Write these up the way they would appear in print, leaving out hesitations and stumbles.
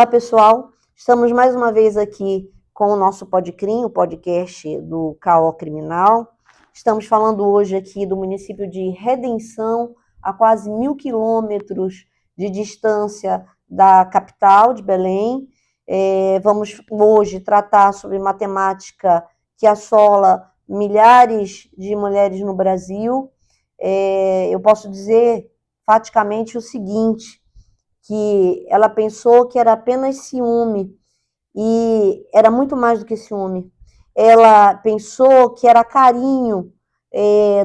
Olá, pessoal. Estamos mais uma vez aqui com o nosso Podcrim, o podcast do CAO Criminal. Estamos falando hoje aqui do município de Redenção, a quase 1.000 quilômetros de distância da capital de Belém. Vamos hoje tratar sobre matemática que assola milhares de mulheres no Brasil. Eu posso dizer faticamente o seguinte, que ela pensou que era apenas ciúme, e era muito mais do que ciúme. Ela pensou que era carinho,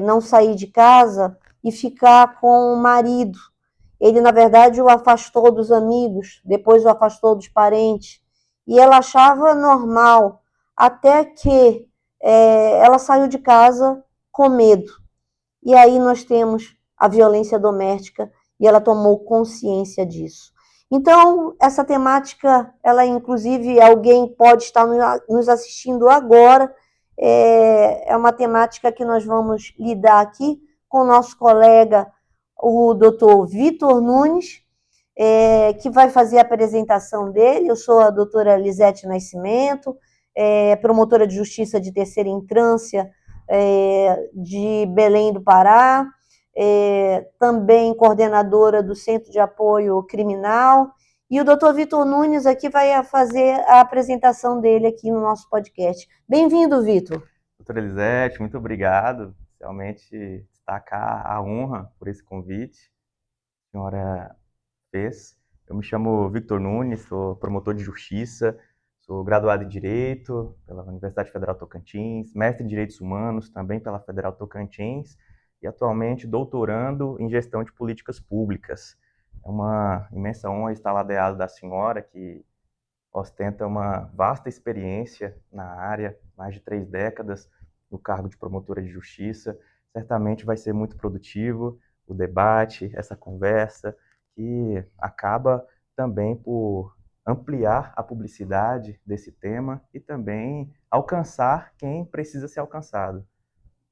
não sair de casa e ficar com o marido. Ele, na verdade, o afastou dos amigos, depois o afastou dos parentes, e ela achava normal, até que ela saiu de casa com medo. E aí nós temos a violência doméstica e ela tomou consciência disso. Então, essa temática, ela inclusive, alguém pode estar nos assistindo agora, é uma temática que nós vamos lidar aqui com o nosso colega, o doutor Vitor Nunes, que vai fazer a apresentação dele. Eu sou a doutora Lisete Nascimento, promotora de justiça de terceira instância de Belém do Pará, também coordenadora do Centro de Apoio Criminal, e o doutor Vitor Nunes aqui vai fazer a apresentação dele aqui no nosso podcast. Bem-vindo, Vitor. Doutora Lisete, muito obrigado. Realmente destacar a honra por esse convite que a senhora fez. Eu me chamo Vitor Nunes, sou promotor de justiça, sou graduado em Direito pela Universidade Federal Tocantins, mestre em Direitos Humanos também pela Federal Tocantins e atualmente doutorando em Gestão de Políticas Públicas. É uma imensa honra estar ladeado da senhora, que ostenta uma vasta experiência na área, mais de 3 décadas no cargo de promotora de justiça. Certamente vai ser muito produtivo o debate, essa conversa, que acaba também por ampliar a publicidade desse tema e também alcançar quem precisa ser alcançado.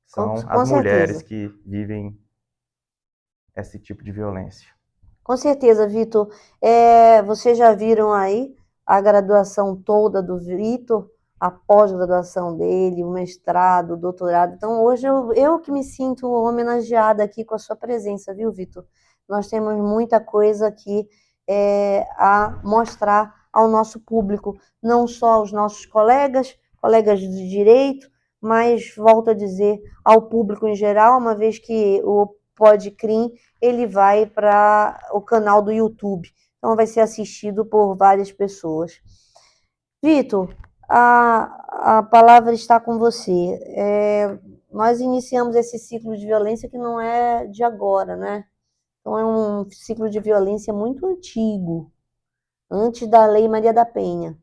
São Com as mulheres certeza. que vivem esse tipo de violência. Com certeza, Vitor. Vocês já viram aí a graduação toda do Vitor, a pós-graduação dele, o mestrado, o doutorado. Então, hoje eu que me sinto homenageada aqui com a sua presença, viu, Vitor? Nós temos muita coisa aqui a mostrar ao nosso público, não só aos nossos colegas de direito, mas, volto a dizer, ao público em geral, uma vez que o Podcrim ele vai para o canal do YouTube. Então, vai ser assistido por várias pessoas. Vitor, a palavra está com você. Nós iniciamos esse ciclo de violência que não é de agora, né? Então, é um ciclo de violência muito antigo, antes da Lei Maria da Penha.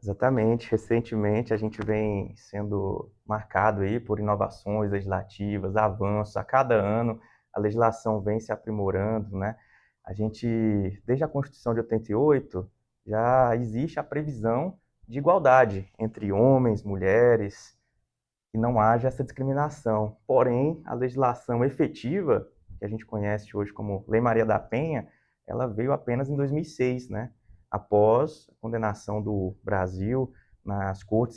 Exatamente. Recentemente a gente vem sendo marcado aí por inovações legislativas, avanços. A cada ano a legislação vem se aprimorando, né? A gente, desde a Constituição de 88, já existe a previsão de igualdade entre homens, mulheres, que não haja essa discriminação. Porém, a legislação efetiva, que a gente conhece hoje como Lei Maria da Penha, ela veio apenas em 2006, né? Após a condenação do Brasil nas Cortes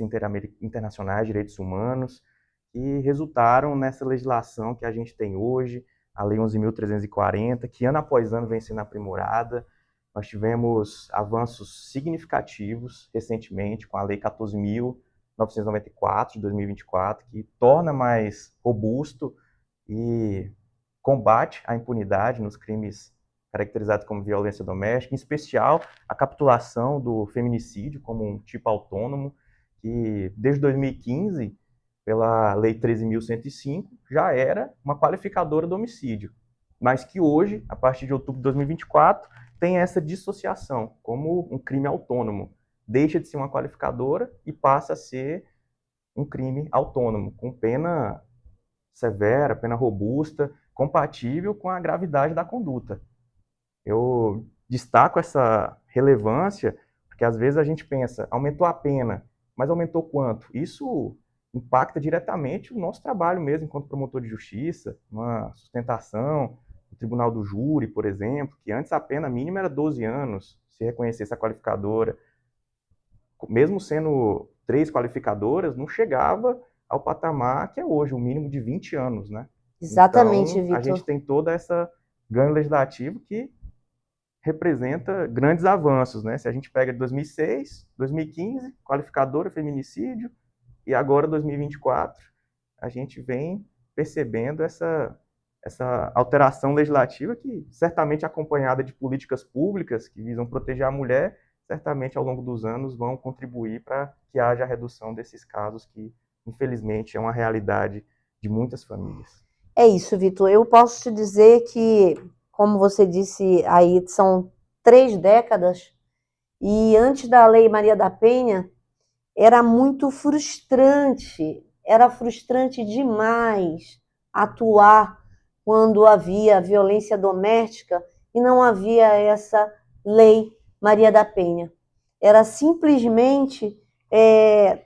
Internacionais de Direitos Humanos, que resultaram nessa legislação que a gente tem hoje, a Lei 11.340, que ano após ano vem sendo aprimorada. Nós tivemos avanços significativos recentemente com a Lei 14.994 de 2024, que torna mais robusto e combate a impunidade nos crimes caracterizados como violência doméstica, em especial a capitulação do feminicídio como um tipo autônomo, que desde 2015, pela Lei 13.105, já era uma qualificadora do homicídio, mas que hoje, a partir de outubro de 2024, tem essa dissociação como um crime autônomo. Deixa de ser uma qualificadora e passa a ser um crime autônomo, com pena severa, pena robusta, compatível com a gravidade da conduta. Eu destaco essa relevância porque às vezes a gente pensa, aumentou a pena, mas aumentou quanto? Isso impacta diretamente o nosso trabalho mesmo enquanto promotor de justiça, uma sustentação do tribunal do júri, por exemplo, que antes a pena mínima era 12 anos, se reconhecesse a qualificadora, mesmo sendo 3 qualificadoras, não chegava ao patamar que é hoje, um mínimo de 20 anos, né? Exatamente, Então, a gente Vitor. tem toda essa ganho legislativo que representa grandes avanços, né? Se a gente pega de 2006, 2015, qualificadora, feminicídio, e agora 2024, a gente vem percebendo essa alteração legislativa que, certamente acompanhada de políticas públicas que visam proteger a mulher, certamente ao longo dos anos vão contribuir para que haja a redução desses casos que, infelizmente, é uma realidade de muitas famílias. É isso, Vitor. Eu posso te dizer que, como você disse aí, são 3 décadas, e antes da Lei Maria da Penha, era muito frustrante, era frustrante demais atuar quando havia violência doméstica e não havia essa Lei Maria da Penha. Era simplesmente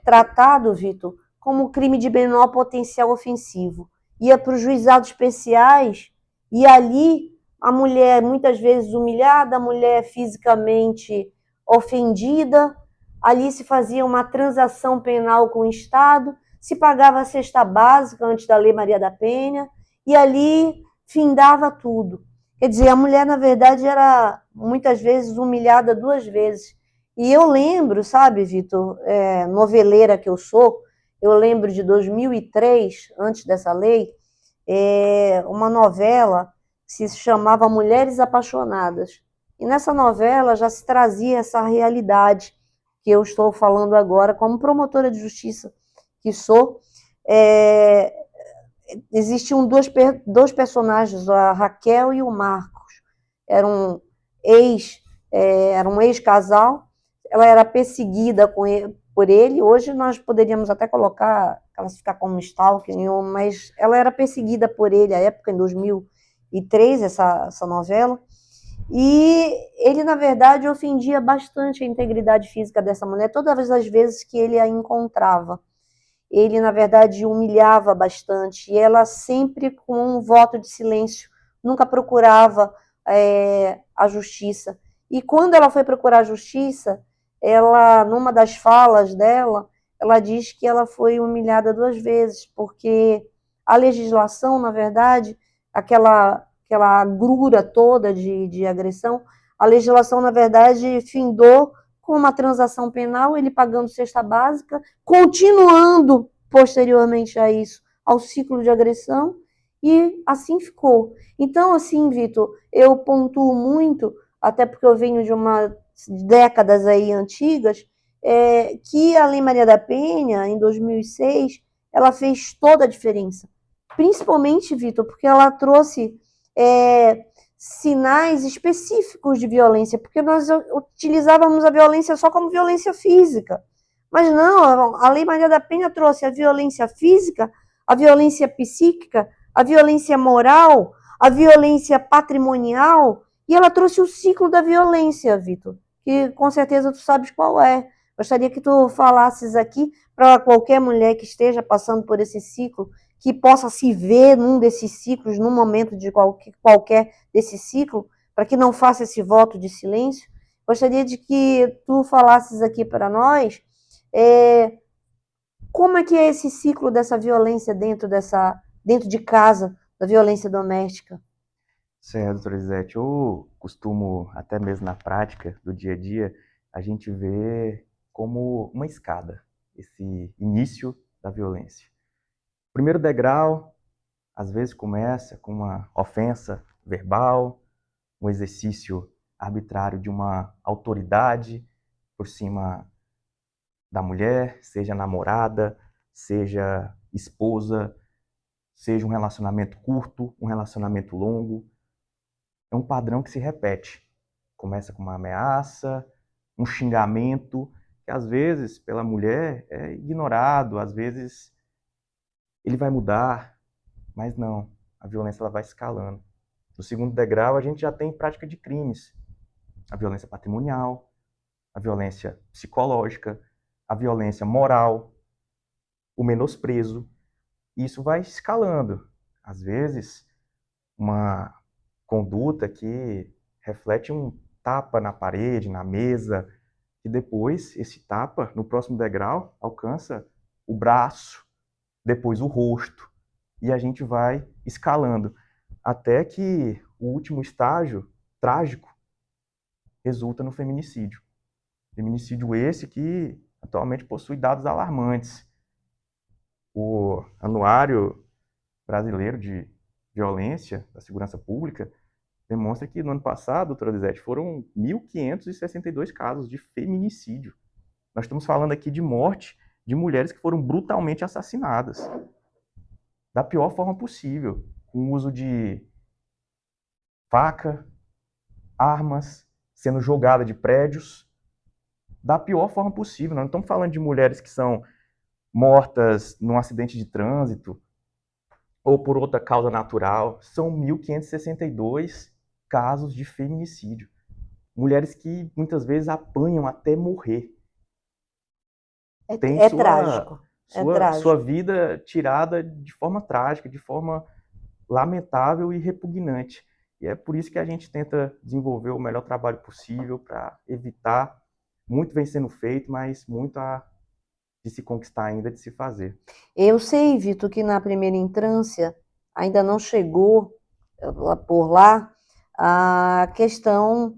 tratado, Vitor, como crime de menor potencial ofensivo. Ia para os juizados especiais e ali a mulher muitas vezes humilhada, a mulher fisicamente ofendida, ali se fazia uma transação penal com o Estado, se pagava a cesta básica antes da Lei Maria da Penha, e ali findava tudo. Quer dizer, a mulher, na verdade, era muitas vezes humilhada 2 vezes. E eu lembro, sabe, Vitor, noveleira que eu sou, eu lembro de 2003, antes dessa lei, uma novela que se chamava Mulheres Apaixonadas. E nessa novela já se trazia essa realidade que eu estou falando agora, como promotora de justiça que sou. Existiam dois personagens, a Raquel e o Marcos. Eram era um ex-casal, ela era perseguida por ele. Hoje nós poderíamos até classificar como stalking, mas ela era perseguida por ele à época, em 2003, essa novela. E ele, na verdade, ofendia bastante a integridade física dessa mulher todas as vezes que ele a encontrava. Ele, na verdade, humilhava bastante, e ela sempre com um voto de silêncio, nunca procurava a justiça. E quando ela foi procurar a justiça, ela, numa das falas dela, ela diz que ela foi humilhada 2 vezes, porque a legislação, na verdade, aquela agrura toda de agressão, a legislação, na verdade, findou com uma transação penal, ele pagando cesta básica, continuando posteriormente a isso ao ciclo de agressão, e assim ficou. Então, assim, Vitor, eu pontuo muito, até porque eu venho de umas décadas aí antigas, que a Lei Maria da Penha, em 2006, ela fez toda a diferença. Principalmente, Vitor, porque ela trouxe sinais específicos de violência, porque nós utilizávamos a violência só como violência física. Mas não, a Lei Maria da Penha trouxe a violência física, a violência psíquica, a violência moral, a violência patrimonial, e ela trouxe o ciclo da violência, Vitor, que com certeza tu sabes qual é. Gostaria que tu falasses aqui para qualquer mulher que esteja passando por esse ciclo, que possa se ver num desses ciclos, num momento de qualquer desse ciclo, para que não faça esse voto de silêncio. Gostaria de que tu falasses aqui para nós como é que é esse ciclo dessa violência dentro de casa, da violência doméstica? Certo, doutora Lisete. Eu costumo, até mesmo na prática do dia a dia, a gente vê como uma escada, esse início da violência. O primeiro degrau, às vezes, começa com uma ofensa verbal, um exercício arbitrário de uma autoridade por cima da mulher, seja namorada, seja esposa, seja um relacionamento curto, um relacionamento longo. É um padrão que se repete. Começa com uma ameaça, um xingamento, que às vezes, pela mulher, é ignorado, às vezes ele vai mudar, mas não, a violência ela vai escalando. No segundo degrau, a gente já tem prática de crimes. A violência patrimonial, a violência psicológica, a violência moral, o menosprezo. E isso vai escalando. Às vezes, uma conduta que reflete um tapa na parede, na mesa, e depois esse tapa, no próximo degrau, alcança o braço, depois o rosto, e a gente vai escalando, até que o último estágio, trágico, resulta no feminicídio. Feminicídio esse que atualmente possui dados alarmantes. O Anuário Brasileiro de Violência da Segurança Pública demonstra que no ano passado, doutora Lisete, foram 1.562 casos de feminicídio. Nós estamos falando aqui de morte de mulheres que foram brutalmente assassinadas, da pior forma possível, com o uso de faca, armas, sendo jogada de prédios, da pior forma possível. Nós não estamos falando de mulheres que são mortas num acidente de trânsito ou por outra causa natural. São 1.562 casos de feminicídio. Mulheres que muitas vezes apanham até morrer. Tem Trágico, é sua trágico. vida tirada de forma trágica, de forma lamentável e repugnante. E é por isso que a gente tenta desenvolver o melhor trabalho possível para evitar. Muito vem sendo feito, mas muito há de se conquistar ainda, de se fazer. Eu sei, Vitor, que na primeira instância ainda não chegou por lá a questão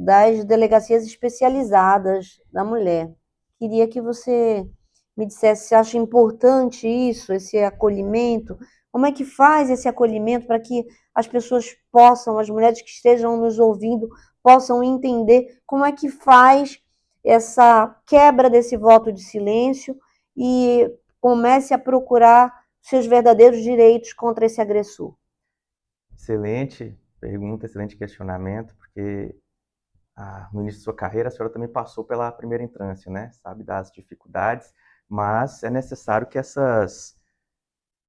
das delegacias especializadas da mulher. Queria que você me dissesse se acha importante isso, esse acolhimento. Como é que faz esse acolhimento para que as pessoas possam, as mulheres que estejam nos ouvindo, possam entender como é que faz essa quebra desse voto de silêncio e comece a procurar seus verdadeiros direitos contra esse agressor? Excelente pergunta, excelente questionamento, porque no início de sua carreira a senhora também passou pela primeira instância, né? Sabe das dificuldades, mas é necessário que essas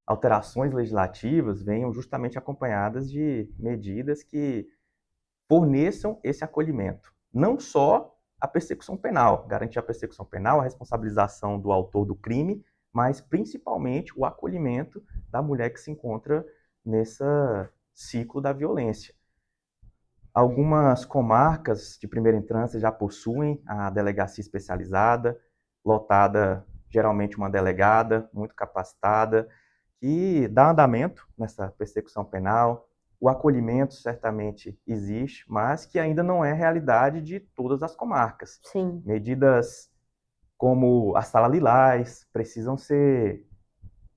alterações legislativas venham justamente acompanhadas de medidas que forneçam esse acolhimento. Não só a persecução penal, garantir a persecução penal, a responsabilização do autor do crime, mas principalmente o acolhimento da mulher que se encontra nesse ciclo da violência. Algumas comarcas de primeira instância já possuem a delegacia especializada, lotada geralmente uma delegada muito capacitada, que dá andamento nessa persecução penal. O acolhimento certamente existe, mas que ainda não é realidade de todas as comarcas. Sim. Medidas como a Sala Lilás precisam ser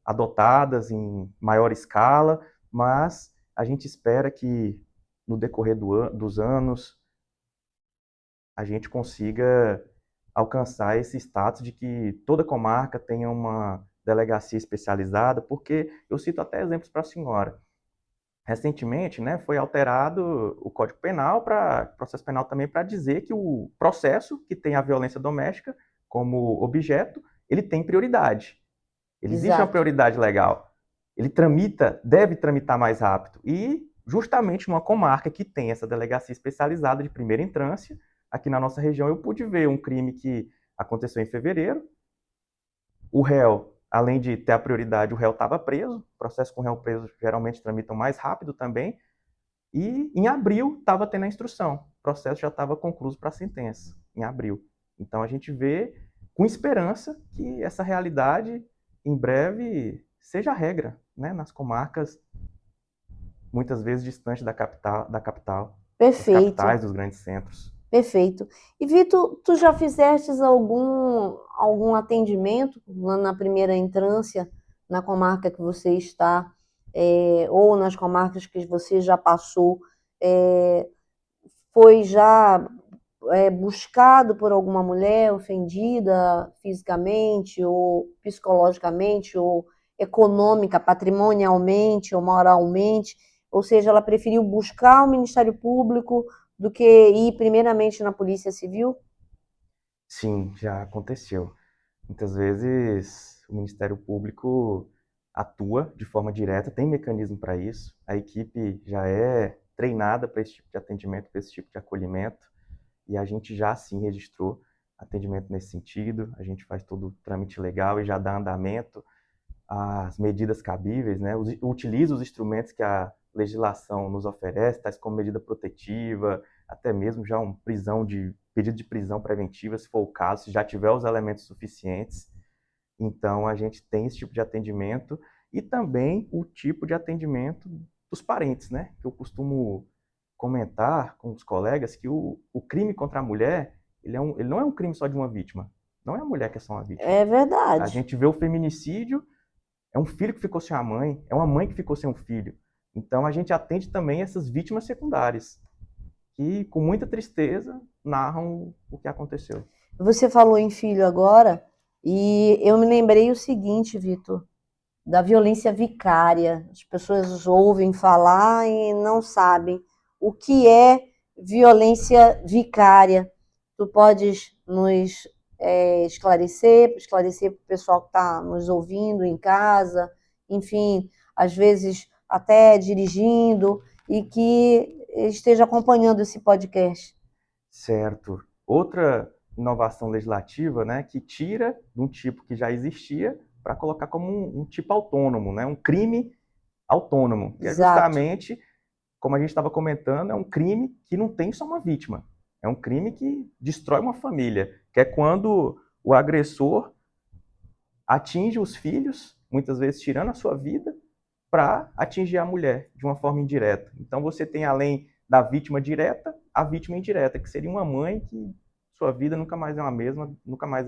adotadas em maior escala, mas a gente espera que no decorrer dos anos a gente consiga alcançar esse status de que toda comarca tenha uma delegacia especializada, porque eu cito até exemplos para a senhora. Recentemente, né, foi alterado o Código Penal para processo penal também para dizer que o processo que tem a violência doméstica como objeto, ele tem prioridade. Ele existe uma prioridade legal. Ele deve tramitar mais rápido. E justamente numa comarca que tem essa delegacia especializada de primeira instância, aqui na nossa região, eu pude ver um crime que aconteceu em fevereiro. O réu, além de ter a prioridade, o réu estava preso. O processo com o réu preso geralmente tramitam mais rápido também. E em abril estava tendo a instrução. O processo já estava concluído para a sentença, em abril. Então a gente vê com esperança que essa realidade em breve seja a regra, né, nas comarcas muitas vezes distantes da capital, das capitais, dos grandes centros. Perfeito. E Vitor, tu já fizeste algum atendimento lá na primeira instância, na comarca que você está, ou nas comarcas que você já passou, foi já buscado por alguma mulher ofendida fisicamente, ou psicologicamente, ou econômica, patrimonialmente, ou moralmente, ou seja, ela preferiu buscar o Ministério Público do que ir primeiramente na Polícia Civil? Sim, já aconteceu. Muitas vezes o Ministério Público atua de forma direta, tem mecanismo para isso, a equipe já é treinada para esse tipo de atendimento, para esse tipo de acolhimento, e a gente já sim registrou atendimento nesse sentido, a gente faz todo o trâmite legal e já dá andamento as medidas cabíveis, né? Utiliza os instrumentos que a legislação nos oferece, tais como medida protetiva, até mesmo já pedido de prisão preventiva, se for o caso, se já tiver os elementos suficientes. Então, a gente tem esse tipo de atendimento e também o tipo de atendimento dos parentes, né? Que eu costumo comentar com os colegas que o crime contra a mulher, ele não é um crime só de uma vítima. Não é a mulher que é só uma vítima. É A verdade. gente vê o feminicídio, é um filho que ficou sem a mãe, é uma mãe que ficou sem um filho. Então, a gente atende também essas vítimas secundárias, que, com muita tristeza, narram o que aconteceu. Você falou em filho agora, e eu me lembrei o seguinte, Vitor, da violência vicária. As pessoas ouvem falar e não sabem o que é violência vicária. Tu podes nos esclarecer para o pessoal que está nos ouvindo em casa, enfim, às vezes até dirigindo, e que esteja acompanhando esse podcast. Certo. Outra inovação legislativa, né, que tira de um tipo que já existia para colocar como um tipo autônomo, né, um crime autônomo, que é Exato. justamente, como a gente estava comentando, é um crime que não tem só uma vítima, é um crime que destrói uma família, que é quando o agressor atinge os filhos, muitas vezes tirando a sua vida, para atingir a mulher de uma forma indireta. Então você tem, além da vítima direta, a vítima indireta, que seria uma mãe que sua vida nunca mais é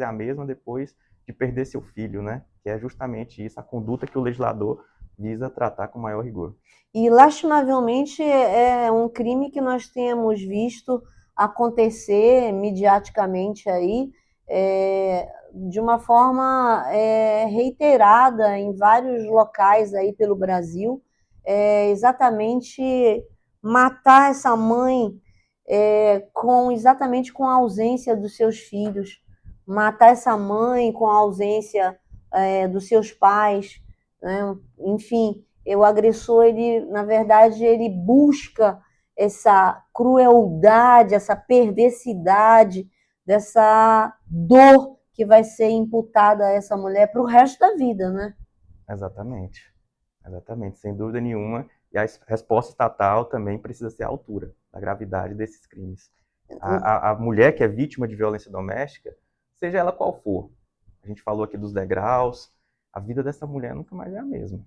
a mesma depois de perder seu filho, né? Que é justamente isso, a conduta que o legislador visa tratar com maior rigor. E, lastimavelmente, é um crime que nós temos visto acontecer mediaticamente aí, de uma forma reiterada em vários locais aí pelo Brasil, exatamente matar essa mãe exatamente com a ausência dos seus filhos, matar essa mãe com a ausência dos seus pais, né? Enfim, o agressor, ele, na verdade, ele busca essa crueldade, essa perversidade, dessa dor que vai ser imputada a essa mulher para o resto da vida, né? Exatamente. Exatamente, sem dúvida nenhuma. E a resposta estatal também precisa ser à altura da gravidade desses crimes. A mulher que é vítima de violência doméstica, seja ela qual for, a gente falou aqui dos degraus, a vida dessa mulher nunca mais é a mesma.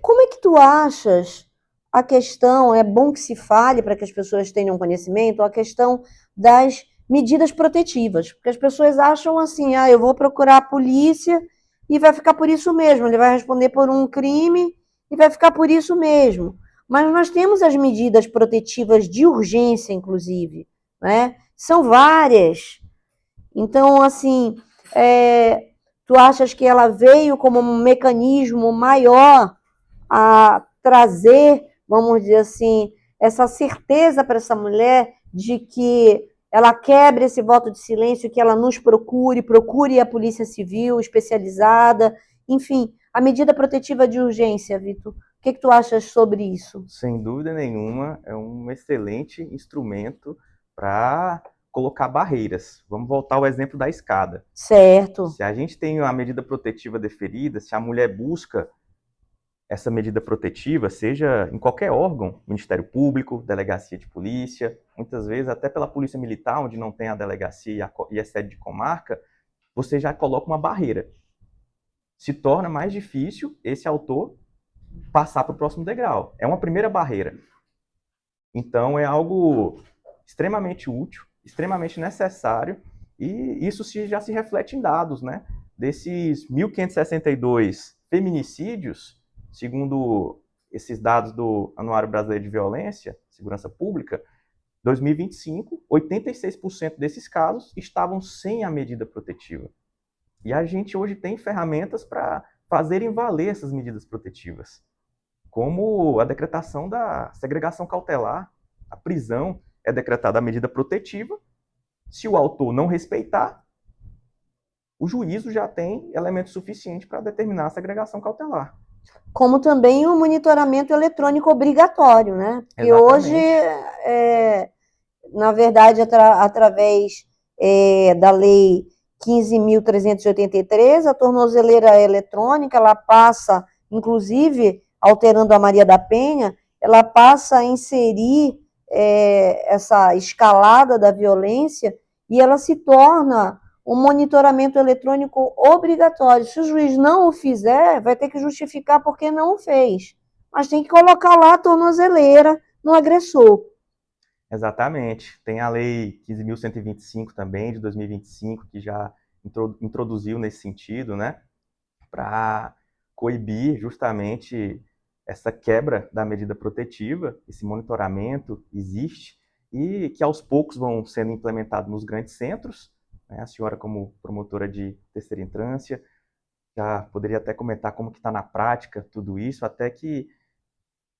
Como é que tu achas a questão, é bom que se fale para que as pessoas tenham conhecimento, a questão das medidas protetivas, porque as pessoas acham assim, eu vou procurar a polícia e vai ficar por isso mesmo, ele vai responder por um crime e vai ficar por isso mesmo. Mas nós temos as medidas protetivas de urgência, inclusive, né? São várias. Então, assim, tu achas que ela veio como um mecanismo maior a trazer, vamos dizer assim, essa certeza para essa mulher de que ela quebre esse voto de silêncio, que ela nos procure a Polícia Civil especializada, enfim, a medida protetiva de urgência, Vitor. O que tu achas sobre isso? Sem dúvida nenhuma, é um excelente instrumento para colocar barreiras. Vamos voltar ao exemplo da escada. Certo. Se a gente tem a medida protetiva deferida, se a mulher busca essa medida protetiva, seja em qualquer órgão, Ministério Público, Delegacia de Polícia, muitas vezes até pela Polícia Militar, onde não tem a delegacia e a sede de comarca, você já coloca uma barreira. Se torna mais difícil esse autor passar para o próximo degrau. É uma primeira barreira. Então, é algo extremamente útil, extremamente necessário, e isso já se reflete em dados, né? Desses 1.562 feminicídios, segundo esses dados do Anuário Brasileiro de Violência, Segurança Pública, 2025, 86% desses casos estavam sem a medida protetiva. E a gente hoje tem ferramentas para fazerem valer essas medidas protetivas, como a decretação da segregação cautelar. A prisão é decretada a medida protetiva. Se o autor não respeitar, o juízo já tem elemento suficiente para determinar a segregação cautelar. Como também o monitoramento eletrônico obrigatório, né? Porque hoje, na verdade, através da lei 15.383, a tornozeleira eletrônica, ela passa, inclusive, alterando a Maria da Penha, ela passa a inserir essa escalada da violência e ela se torna um monitoramento eletrônico obrigatório. Se o juiz não o fizer, vai ter que justificar porque não o fez. Mas tem que colocar lá a tornozeleira no agressor. Exatamente. Tem a Lei 15.125 também, de 2025, que já introduziu nesse sentido, né, para coibir justamente essa quebra da medida protetiva. Esse monitoramento existe e que aos poucos vão sendo implementados nos grandes centros, né? A senhora, como promotora de terceira instância, já poderia até comentar como que está na prática tudo isso, até que,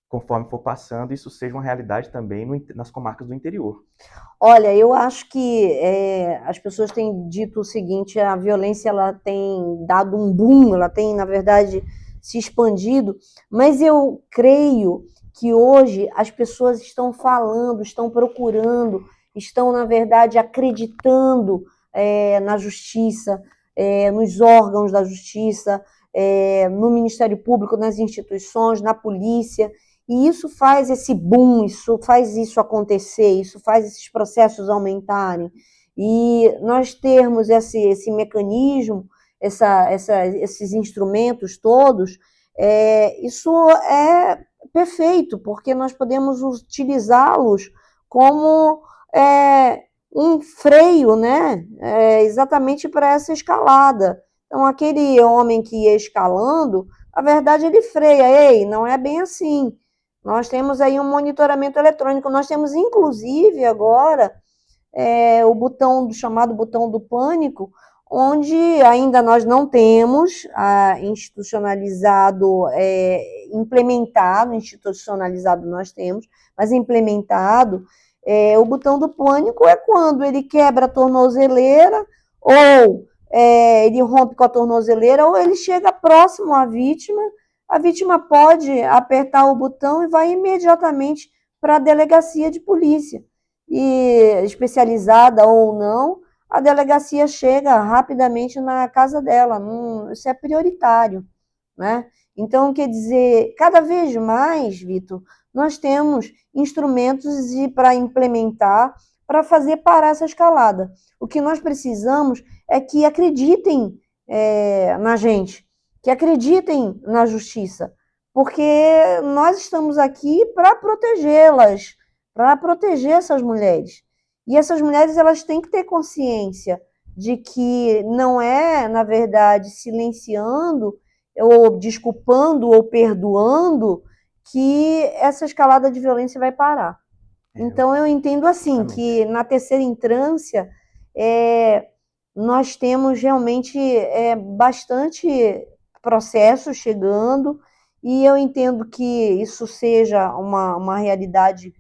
conforme for passando, isso seja uma realidade também nas comarcas do interior. Olha, eu acho que as pessoas têm dito o seguinte: a violência ela tem dado um boom, ela tem, na verdade, se expandido, mas eu creio que hoje as pessoas estão falando, estão procurando, estão, na verdade, acreditando na justiça, nos órgãos da justiça, no Ministério Público, nas instituições, na polícia. E isso faz esse boom, isso faz isso acontecer, isso faz esses processos aumentarem. E nós termos esse mecanismo, esses instrumentos todos, isso é perfeito, porque nós podemos utilizá-los como um freio, né? Exatamente para essa escalada. Então, aquele homem que ia escalando, na verdade, ele freia. Ei, não é bem assim. Nós temos aí um monitoramento eletrônico, nós temos inclusive agora o botão chamado botão do pânico, onde ainda nós não temos institucionalizado, institucionalizado nós temos, mas implementado, o botão do pânico é quando ele quebra a tornozeleira, ou ele rompe com a tornozeleira, ou ele chega próximo à vítima. A vítima pode apertar o botão e vai imediatamente para a delegacia de polícia. E especializada ou não, a delegacia chega rapidamente na casa dela. Isso é prioritário, né? Então, quer dizer, cada vez mais, Vitor, nós temos instrumentos para implementar, para fazer parar essa escalada. O que nós precisamos é que acreditem na gente, que acreditem na justiça, porque nós estamos aqui para protegê-las, para proteger essas mulheres. E essas mulheres, elas têm que ter consciência de que não é, na verdade, silenciando, ou desculpando, ou perdoando, que essa escalada de violência vai parar. Então, eu entendo assim, que na terceira instância, nós temos realmente bastante processos chegando, e eu entendo que isso seja uma realidade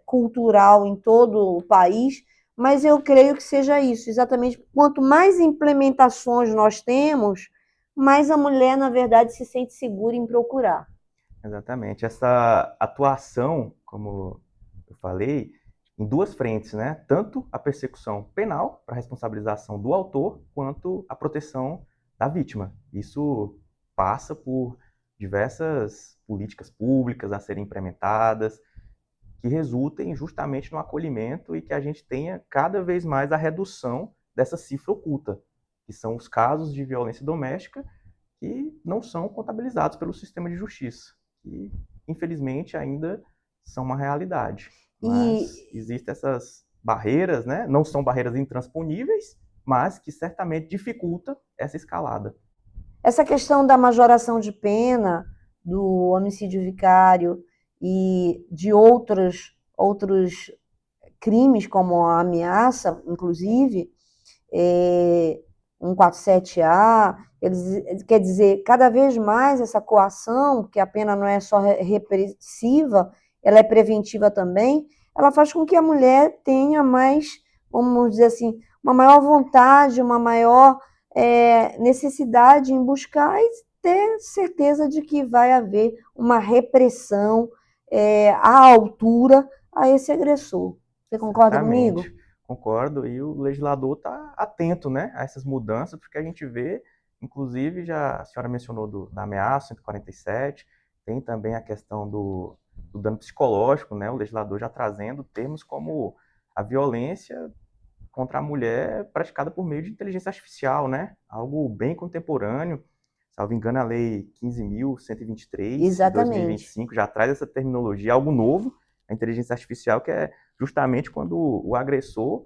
cultural em todo o país, mas eu creio que seja isso, exatamente, quanto mais implementações nós temos, mais a mulher, na verdade, se sente segura em procurar. Exatamente. Essa atuação, como eu falei, em duas frentes, né? Tanto a persecução penal, para a responsabilização do autor, quanto a proteção da vítima. Isso passa por diversas políticas públicas a serem implementadas, que resultem justamente no acolhimento e que a gente tenha cada vez mais a redução dessa cifra oculta, que são os casos de violência doméstica que não são contabilizados pelo sistema de justiça, que infelizmente ainda são uma realidade. Mas existem essas barreiras, né? Não são barreiras intransponíveis, mas que certamente dificultam essa escalada. Essa questão da majoração de pena, do homicídio vicário e de outros crimes, como a ameaça, inclusive, 147A, quer dizer, cada vez mais essa coação, que a pena não é só repressiva, ela é preventiva também, ela faz com que a mulher tenha mais, vamos dizer assim, uma maior vontade, uma maior necessidade em buscar e ter certeza de que vai haver uma repressão à altura a esse agressor. Você concorda comigo? Concordo, e o legislador está atento, né, a essas mudanças, porque a gente vê, inclusive, já a senhora mencionou da ameaça 147, tem também a questão do dano psicológico, né, o legislador já trazendo termos como a violência contra a mulher praticada por meio de inteligência artificial, né, algo bem contemporâneo. Salvo engano, a Lei 15.123 de Exatamente. 2025 já traz essa terminologia, algo novo, a inteligência artificial, que é justamente quando o agressor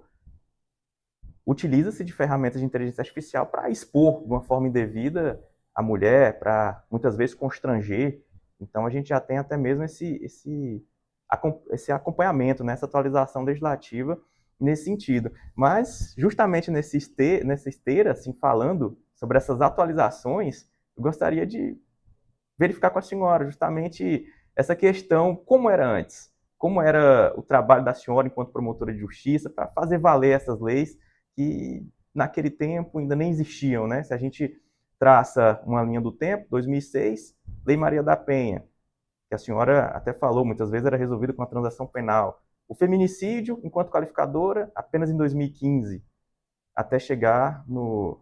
utiliza-se de ferramentas de inteligência artificial para expor de uma forma indevida a mulher, para muitas vezes constranger. Então a gente já tem até mesmo esse acompanhamento, né, essa atualização legislativa nesse sentido. Mas justamente nessa esteira, assim, falando sobre essas atualizações, eu gostaria de verificar com a senhora justamente essa questão, como era antes, como era o trabalho da senhora enquanto promotora de justiça para fazer valer essas leis que naquele tempo ainda nem existiam, né? Se a gente traça uma linha do tempo, 2006, Lei Maria da Penha, que a senhora até falou, muitas vezes era resolvido com a transação penal. O feminicídio, enquanto qualificadora, apenas em 2015, até chegar no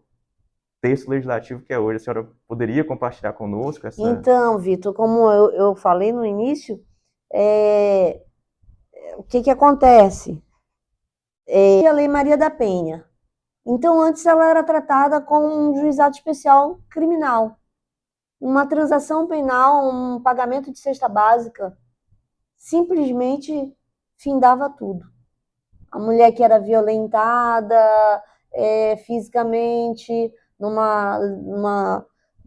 texto legislativo que é hoje. A senhora poderia compartilhar conosco essa... Então, Vitor, como eu falei no início, o que acontece? A Lei Maria da Penha. Então, antes ela era tratada como um juizado especial criminal. Uma transação penal, um pagamento de cesta básica, simplesmente findava tudo. A mulher que era violentada fisicamente,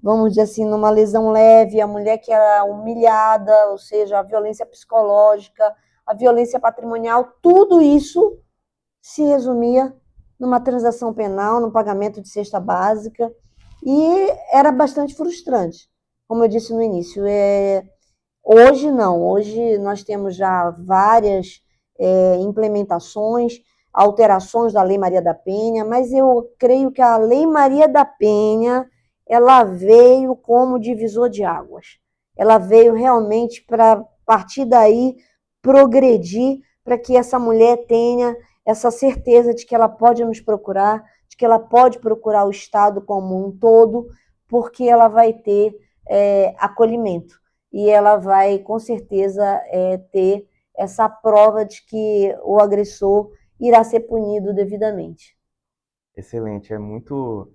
vamos dizer assim, numa lesão leve, a mulher que era humilhada, ou seja, a violência psicológica, a violência patrimonial, tudo isso se resumia numa transação penal, no pagamento de cesta básica, e era bastante frustrante, como eu disse no início. Hoje não, hoje nós temos já várias implementações, alterações da Lei Maria da Penha, mas eu creio que a Lei Maria da Penha ela veio como divisor de águas. Ela veio realmente para partir daí progredir para que essa mulher tenha essa certeza de que ela pode nos procurar, de que ela pode procurar o Estado como um todo, porque ela vai ter acolhimento e ela vai, com certeza, ter essa prova de que o agressor irá ser punido devidamente. Excelente, é muito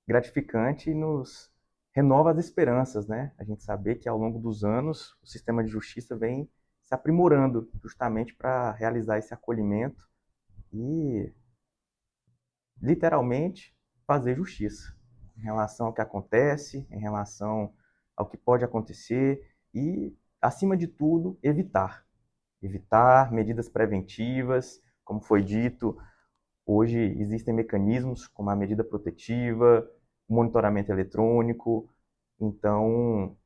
gratificante e nos renova as esperanças, né? A gente saber que ao longo dos anos o sistema de justiça vem se aprimorando justamente para realizar esse acolhimento e literalmente fazer justiça em relação ao que acontece, em relação ao que pode acontecer e, acima de tudo, evitar medidas preventivas, como foi dito. Hoje existem mecanismos como a medida protetiva, o monitoramento eletrônico. Então,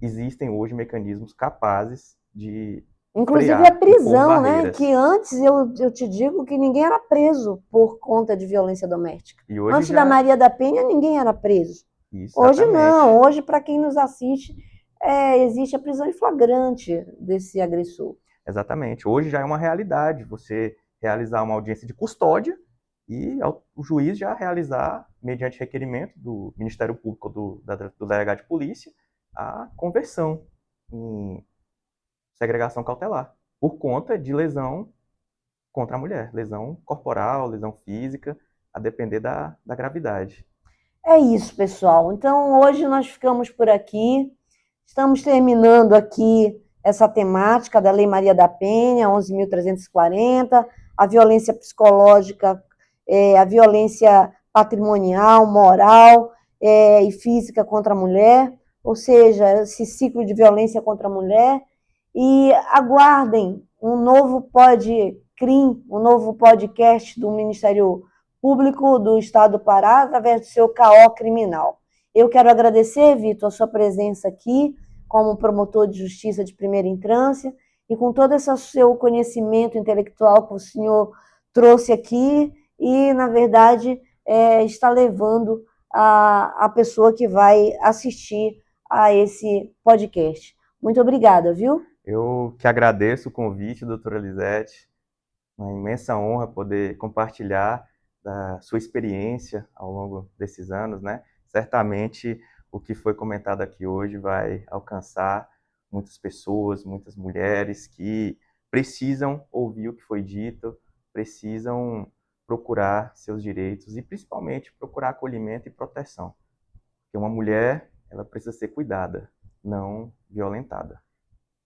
existem hoje mecanismos capazes de Inclusive a frear e pôr prisão, né? Que barreiras. antes eu te digo que ninguém era preso por conta de violência doméstica. E hoje Antes da já... Maria da Penha, ninguém era preso. Isso, Hoje não, exatamente. hoje para quem nos assiste, existe a prisão em flagrante desse agressor. Exatamente. Hoje já é uma realidade você realizar uma audiência de custódia e o juiz já realizar, mediante requerimento do Ministério Público do delegado de polícia, a conversão em segregação cautelar, por conta de lesão contra a mulher, lesão corporal, lesão física, a depender da gravidade. É isso, pessoal. Então, hoje nós ficamos por aqui. Estamos terminando aqui essa temática da Lei Maria da Penha, 11.340, a violência psicológica, a violência patrimonial, moral e física contra a mulher, ou seja, esse ciclo de violência contra a mulher. E aguardem um novo um novo podcast do Ministério Público do Estado do Pará, através do seu CAO criminal. Eu quero agradecer, Vitor, a sua presença aqui como promotor de justiça de primeira instância e com todo esse seu conhecimento intelectual que o senhor trouxe aqui e, na verdade, está levando a pessoa que vai assistir a esse podcast. Muito obrigada, viu? Eu que agradeço o convite, doutora Lisete. uma imensa honra poder compartilhar da sua experiência ao longo desses anos, né? Certamente o que foi comentado aqui hoje vai alcançar muitas pessoas, muitas mulheres que precisam ouvir o que foi dito, precisam procurar seus direitos e principalmente procurar acolhimento e proteção. Porque uma mulher, ela precisa ser cuidada, não violentada.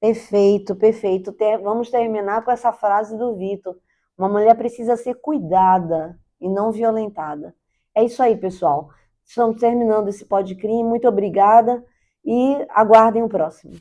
Perfeito, perfeito. Vamos terminar com essa frase do Vitor. Uma mulher precisa ser cuidada e não violentada. É isso aí, pessoal. Estamos terminando esse Podcrim. Muito obrigada e aguardem o próximo.